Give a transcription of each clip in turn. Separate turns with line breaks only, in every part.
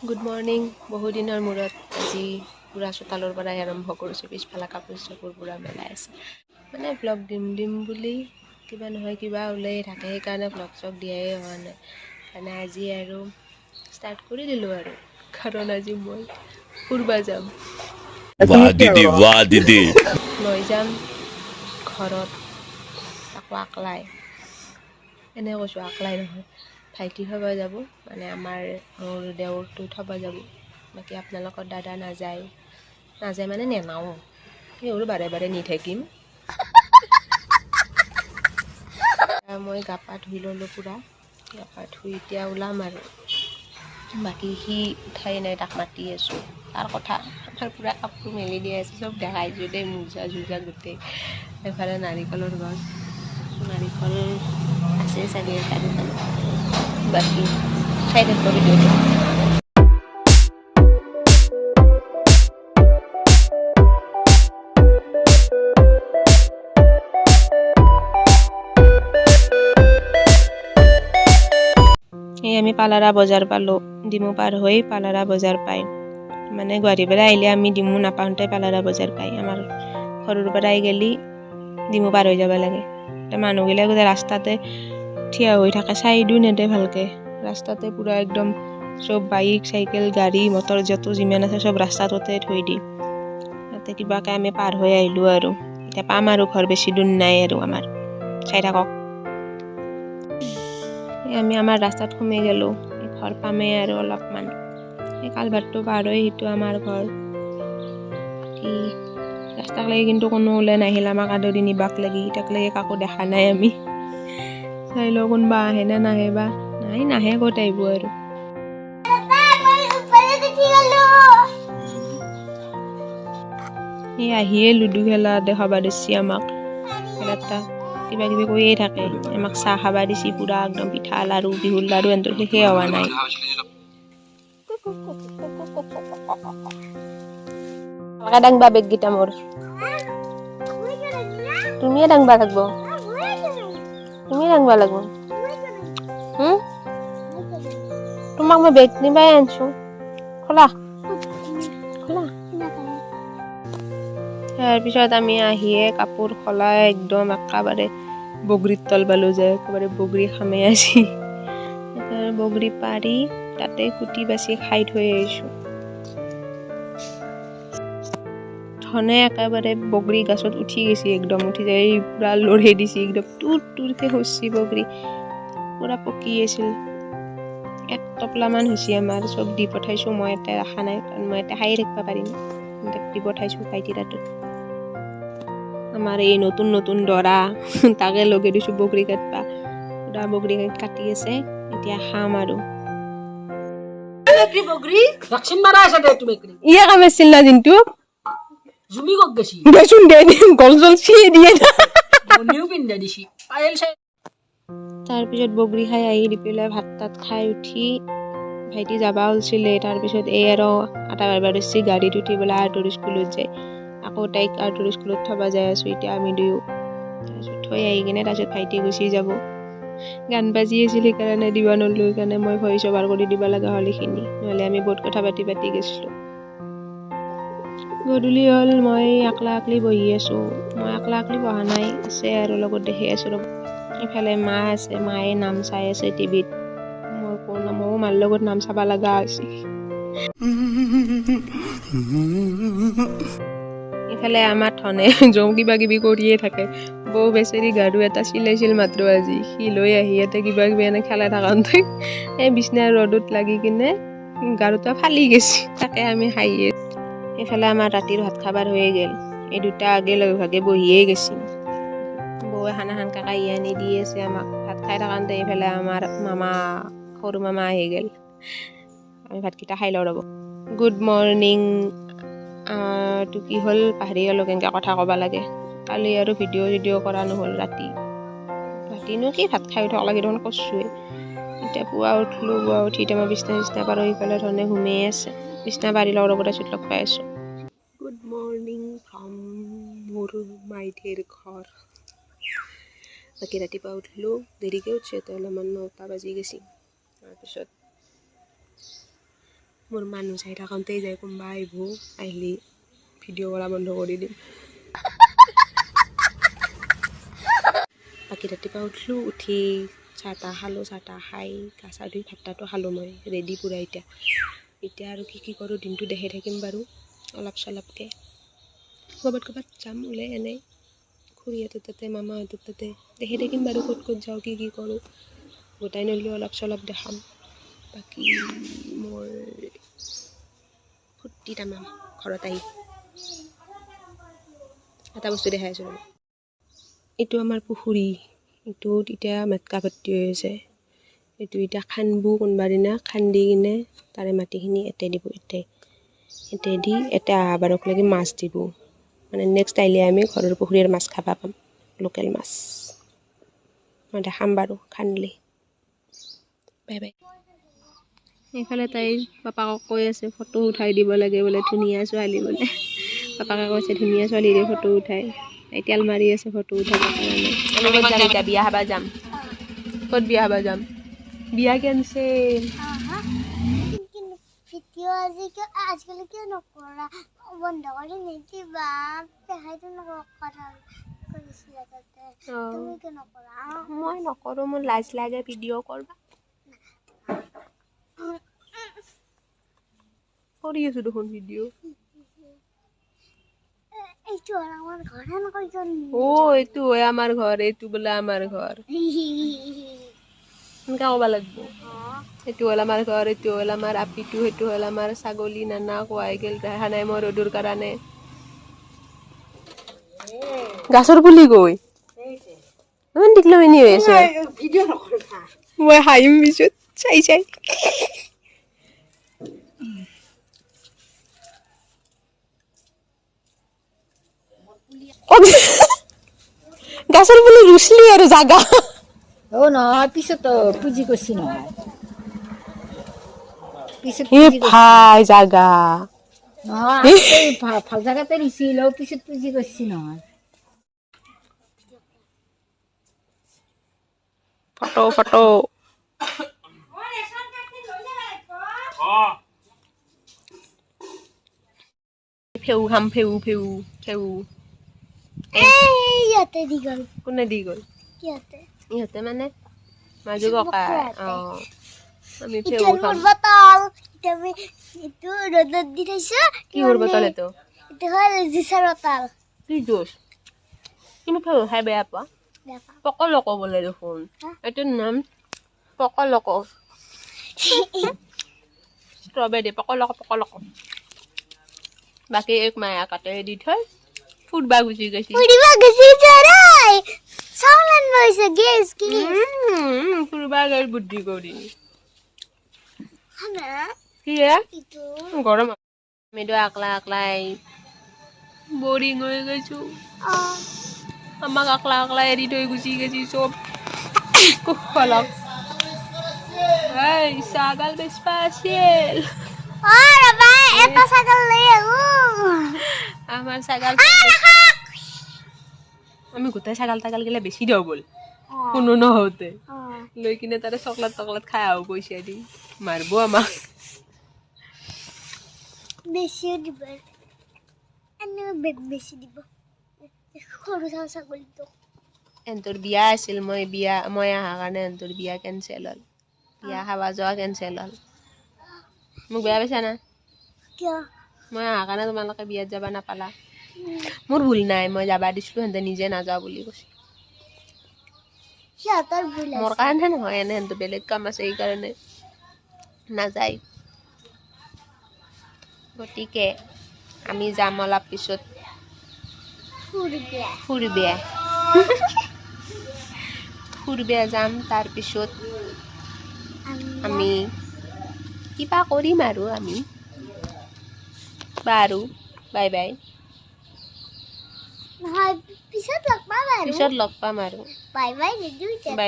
Good morning. বহুদিনৰ মূৰত আজি পূৰা চোতালৰ পৰাই আৰম্ভ কৰিছোঁ। পিছফালে কাপোৰ চাপোৰ পূৰা মেলাই আছে, মানে ব্লগ দিম বুলি কিবা নহয় কিবা ওলাই থাকে, সেইকাৰণে ব্লগ চগ দিয়াই হোৱা নাই। মানে আজি আৰু ষ্টাৰ্ট কৰি দিলোঁ আৰু, কাৰণ আজি মই ফুৰিব যাম। লৈ যাম ঘৰত আকৌ আকলাই, এনেই কৈছোঁ আকলাই নহয়, ভাইটি থ'ব যাব, মানে আমাৰ মোৰ দেওৰটো থ'ব যাব। বাকী আপোনালোকৰ দাদা নাযায় মানে নেনাও, সেইবোৰ বাৰে বাৰে নি থাকিম। মই গা পা ধুই ল'লোঁ পূৰা, গা পা ধুই এতিয়া ওলাম আৰু। বাকী সি উঠাই নাই, তাক মাতি আছোঁ, তাৰ কথা। আমাৰ পূৰা কাপোৰ মেলি দিয়া আছে, চব দেখাইছোঁ দেই, মোজা চোজা গোটেই। এফালে নাৰিকলৰ গছ, নাৰিকল আছে চাগে এটা দুটা, বাকী খাই থাকিব ভিডিঅ'টো। এই আমি পালাৰা বজাৰ পালোঁ, ডিমু পাৰ হৈ পালাৰা বজাৰ পায়। মানে গুৱাহাটীৰ পৰা আহিলে আমি ডিমু নাপাওঁতে পালাৰা বজাৰ পায়। আমাৰ ঘৰৰ পৰাই গেলি ডিমু পাৰ হৈ যাব লাগে। মানুহবিলাক ৰাস্তাতে থিয় হৈ থাকে, চাইডো নেদে ভালকৈ, ৰাস্তাতে পূৰা একদম চব বাইক চাইকেল গাড়ী মটৰ য'ত যিমান আছে চব ৰাস্তাটোতে থৈ দি। তাতে কিবাকৈ আমি পাৰ হৈ আহিলোঁ আৰু, এতিয়া পাম আৰু ঘৰ, বেছি দূৰ নাই আৰু আমাৰ, চাই থাকক। আমি আমাৰ ৰাস্তাত সোমাই গ'লোঁ, ঘৰ পামেই আৰু অলপমান। এই কালভাৰটো পাৰ হৈ সেইটো আমাৰ ঘৰ। ৰাস্তাক লাগি কিন্তু কোনো ওলাই নাহিল আমাক আদৰি নিবাক লাগি, তাক লাগি কাকো দেখা নাই আমি। চাই লওঁ কোনোবা আহে নে নাহে বা, নাহে ক'ত আহিব আৰু। এই আহিয়ে লুডু খেলা দেখাবা দিছি আমাক, এটা কিবা কিবি কৈয়ে থাকে। আমাক চাহ খাবা দিছি পূৰা একদম, পিঠা লাৰু বিহুৰ লাৰু এন্দৰ শেষে হোৱা নাই। দাংবা বেগকেইটা মোৰ, তুমিয়ে দাংবা লাগব, তুমিয়ে দাংবা লাগব। তোমাক মই বেগ নিবাই আনছো, খোলা খোলা। তাৰপিছত আমি আহিয়ে কাপোৰ সলাই একদম একেবাৰে বগৰীত তল পালোঁ, যে একেবাৰে বগৰী খামে আজি। বগৰী পাৰি তাতে কুটি বাচি খাই থৈ আহিছোঁ। ধনে একেবাৰে বগৰী গছত উঠি গৈছে, একদম উঠি যায় পূৰা লৰাই দিছে, একদম তুৰকৈ খচছি বগৰী, পূৰা পকি আছিল। এক টপলামান হৈছে আমাৰ, চব দি পঠাইছোঁ। মই এতিয়া ৰখা নাই, কাৰণ মই এতিয়া খায়ে থাকিব পাৰিম, দি পঠাইছোঁ ভাইটি তাতোত। আমাৰ এই নতুন নতুন দৰা তাকে লগাই দিছোঁ বগৰী কাটবা, পূৰা বগৰী কাটি আছে, এতিয়া খাম আৰু। ইয়ে কাম আছিল না দিনটো, তাৰপিছত বগৰী খাই আহি দি পেলাই ভাত তাত খাই উঠি ভাইটি যাবা ওলছিলে। তাৰপিছত এই আৰু আটা বাৰবা ধৰিছি, গাড়ীত উঠি পেলাই আৰ্টৰ স্কুলত যায়। আকৌ তাইক আৰ্টৰ স্কুলত থ'ব যাই আছোঁ এতিয়া আমি দুয়ো। তাৰপিছত থৈ আহি কিনে তাৰপিছত ভাইটি গুচি যাব। গান বাজি আছিল সেইকাৰণে দিব নোৱাৰিলোঁ, সেইকাৰণে মই ভইচ অভাৰ কৰি দিব লগা হ'ল এইখিনি, নহ'লে আমি বহুত কথা পাতি গৈছিলোঁ। গধূলি হ'ল, মই একলা একলি বহি আছোঁ। মই একলা একলি বহা নাই, আছে আৰু লগত দেখি আছোঁ ৰ'ব। ইফালে মা আছে, মায়ে নাম চাই আছে টিভিত। ময়ো মাৰ লগত নাম চাব লগা হৈছে। ইফালে আমাৰ ধনে কিবা কিবি কৰিয়ে থাকে। বৌ বেচেৰি গাৰু এটা চিলাইছিল মাত্ৰ আজি, সি লৈ আহি ইয়াতে কিবা কিবি এনে খেলাই থাকোঁতে এই বিচনা ৰ'দত লাগি কিনে গাৰুটা ফালি গৈছে, তাকে আমি হাঁহিয়ে। এইফালে আমাৰ ৰাতিৰ ভাত খাবার হৈয়ে গ'ল, এই দুটা আগে লগে ভাগে বহিয়ে গৈছে। বৌয়ে খানা কাঢ়ি আনি দি আছে আমাক, ভাত খাই থাকোঁতে এইফালে আমাৰ মামা, সৰু মামা আহি গ'ল। আমি ভাতকেইটা খাই লওঁ ৰ'ব। Good morning. তো কি হ'ল, পাহৰি গ'লোঁ কেনেকৈ কথা ক'ব লাগে। কালি আৰু ভিডিঅ' কৰা নহ'ল, ৰাতিনো কি ভাত খাই উঠক লাগি দেখোন কৰছোৱে। এতিয়া পুৱা উঠি এতিয়া মই বিচনা পাৰোঁ, ইফালে ধৰণে ঘুমিয়ে আছে। বিচনা পাৰি লওঁ ৰ'ব, তাৰপিছত লগ পাই আছোঁ। গুড মৰ্ণিং ফ্ৰম মোৰ মাইদেৰ ঘৰ। বাকী ৰাতিপুৱা উঠিলোঁ, দেৰিকৈ উঠিছোঁ, এতিয়া অলপমান 9টা বাজি গৈছে। তাৰপিছত মোৰ মানুহ চাই থাকোঁতেই যায় কোনোবা আহিব আহিলে ভিডিঅ' কৰা বন্ধ কৰি দিম বাকী ৰাতিপুৱা উঠিলোঁ উঠি চাহ তাহ খালোঁ চাহ তাহ খাই গা চা ধুই ভাত তাতো খালোঁ মই ৰেডি পূৰা এতিয়া আৰু কি কৰোঁ দিনটো দেখাই থাকিম বাৰু অলপ চলপকৈ ক'ৰবাত যাম ওলাই এনেই খুৰীহঁতৰ তাতে মামাহঁতৰ তাতে দেখাই থাকিম বাৰু ক'ত যাওঁ কি কৰোঁ গোটাই ন'লেও অলপ চলপ দেখাম বাকী মোৰ ফূৰ্তি তামাম ঘৰত আহি এটা বস্তু দেখাই আছোঁ ৰ'বা এইটো আমাৰ পুখুৰী এইটোত এতিয়া মেটকা ভৰ্তি হৈ আছে এইটো এতিয়া খান্দবো কোনোবা দিনা খান্দি কিনে তাৰে মাটিখিনি এতে দিব এতে দি এতে আহাবাৰক লাগি মাছ দিব মানে নেক্সট আহিলে আমি ঘৰৰ পুখুৰীৰ মাছ খাবা পাম লোকেল মাছ মই দেখাম বাৰু খান্দিলে বাই বাই এইফালে তাই পাপাকক কৈ আছে ফটো উঠাই দিব লাগে বোলে ধুনীয়া ছোৱালী বোলে পাপাকে কৈছে ধুনীয়া ছোৱালীৰে ফটো উঠাই এতিয়া মাৰি আছে ফটো উঠাবৰ কাৰণে আমি ক'ত যাম এতিয়া বিয়া খাবা যাম ক'ত বিয়া খাবা যাম বিয়া কেনচেল
ভিডিঅ' আজিকালি কিয় নকৰা বন্ধ কৰি নিদিবা দেখাইতো কথা কৰিছিলা তাতে তুমি কিয় নকৰা
মই নকৰোঁ মোৰ লাজ লাগে ভিডিঅ' কৰবা কৰি আছোঁ দেখোন ভিডিঅ'
এইটো হ'ল আমাৰ ঘৰ এনেকৈ চলি
এইটো হয় আমাৰ ঘৰ এইটো বোলে আমাৰ ঘৰ সেনেকৈ ক'ব লাগিব সেইটো হ'ল আমাৰ ঘৰ এইটো হ'ল আমাৰ আপিটো সেইটো হ'ল আমাৰ ছাগলী নানা খুৱাই গেল দেখা নাই মই ৰ'দৰ কাৰণে গাছৰ পুলি গৈ ইমান দীঘলমনি হৈ আছে মই হাঁহিম পিছত চাই গাছৰ পুলি ৰুচলি আৰু জাগা
নহয় পিছত পুঁজি কৰিছি নহয় পিছত
ভাই জাগা
নহয় ভাল জাগাতে দিছিল পিছত পুঁজি কৰিছি নহয়
ফটো ফেউ খাম ফেউ
ইয়াতে দি গ'ল
কোনে দি গ'ল ইহঁতে মানে মাজু ককা আমি ফেউ খাম
বটল তুমি এইটো ৰ'দত দি থৈছো
কিহৰ বটল এইটো
এইটো হ'ল জিচাৰ বটল
কি জোচ কিন্তু ফেউ খাই বেয়া পোৱা পকলক বোলে দেখোন এইটোৰ নাম পকলক ষ্ট্ৰবেৰী পকলক বাকী এক মায়া কাটে দি থৈ ফুটবা গুচি গৈছি ফুটবা গৈ বুদ্ধি কৰি কি গৰম আমিতো আকলাই বৰিং হৈ গৈছো আমাক আকলা এৰি থৈ গুচি গৈছি চব কুশলক ছাগাল বেচবা আছিল আমাৰ ছাগাল আমি গোটেই ছাগাল তাগাল গেলে বেছি দিওঁ বল কোনো নহওঁতে লৈ কিনে তাৰে চকলেট খাই আহো পইচা দি মাৰিব আমাক
বেছিও দিব বেছি দিব সৰু ছাগলীটো
এহঁতৰ বিয়া আছিল মই অহাৰ কাৰণে এহঁতৰ বিয়া কেনচেল হ'ল বিয়া খাবা যোৱা কেনচেল হ'ল মোক বেয়া পাইছা না
কিয়
মই অহাৰ কাৰণে তোমালোকে বিয়াত যাব নাপালা মোৰ ভুল নাই মই যাবা দিছিলোঁ সিহঁতে নিজে নাযাওঁ বুলি কৈছে
সিহঁতৰ ভুল
মোৰ কাৰণে নহয় এনে সিহঁতৰ বেলেগ কাম আছে সেইকাৰণে নাযায় গতিকে আমি যাম অলপ পিছত ফুৰবে যাম তাৰপিছত আমি কিবা কৰিম আৰু আমি বাৰু বাই বাই
নহয় পিছত লগ পাম আৰু
বাই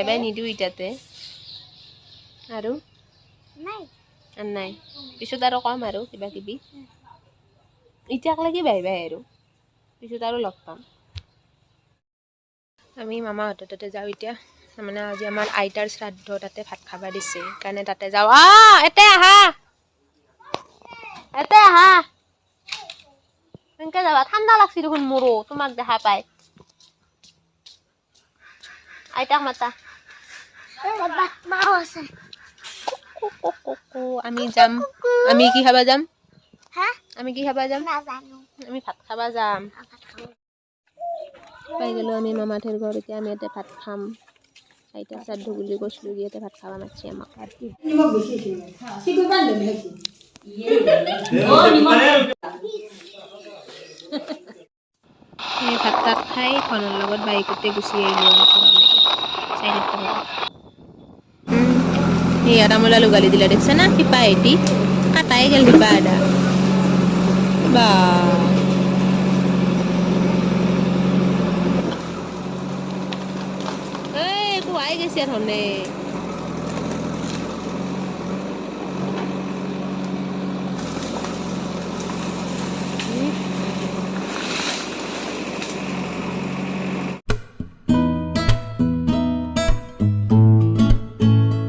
বাই
নিদিওঁ
ইটাতে আৰু নাই পিছত আৰু কম আৰু কিবা কিবি এতিয়াক লাগি বাই আৰু পিছত আৰু লগ পাম আমি মামাহঁতৰ তাতে যাওঁ এতিয়া তাৰমানে আজি আমাৰ আইতাৰ শ্ৰাদ্ধ তাতে ভাত খাবা দিছে সেইকাৰণে তাতে যাওঁ এতে আহা ঠাণ্ডা লাগছি দেখোন মোৰো তোমাক দেখা পাই আইতাক মাতা
মাও আছে
আমি যাম আমি কি খাবা যাম
হা
আমি কি খাবা যাম
নাজানো
আমি ভাত খাবা যাম পাই গেলো আমি মামাঠের ঘর এতিয়া আমি ইয়াতে ভাত খাম আইতা শ্ৰাদ্ধ বুলি কৈছিলো ইয়াতে ভাত খাবা মাতছি আমাক এই ভাত তাত খাই ধনৰ লগত বাইকতে গুচি আহিলো আৰু ঘৰলৈকে চাইডত এই আদামলা লগালি দিলা দেখছে না শিপা এটি কাটাই গেল শিপা আদা বা এই কুৱাই গৈছে ধনে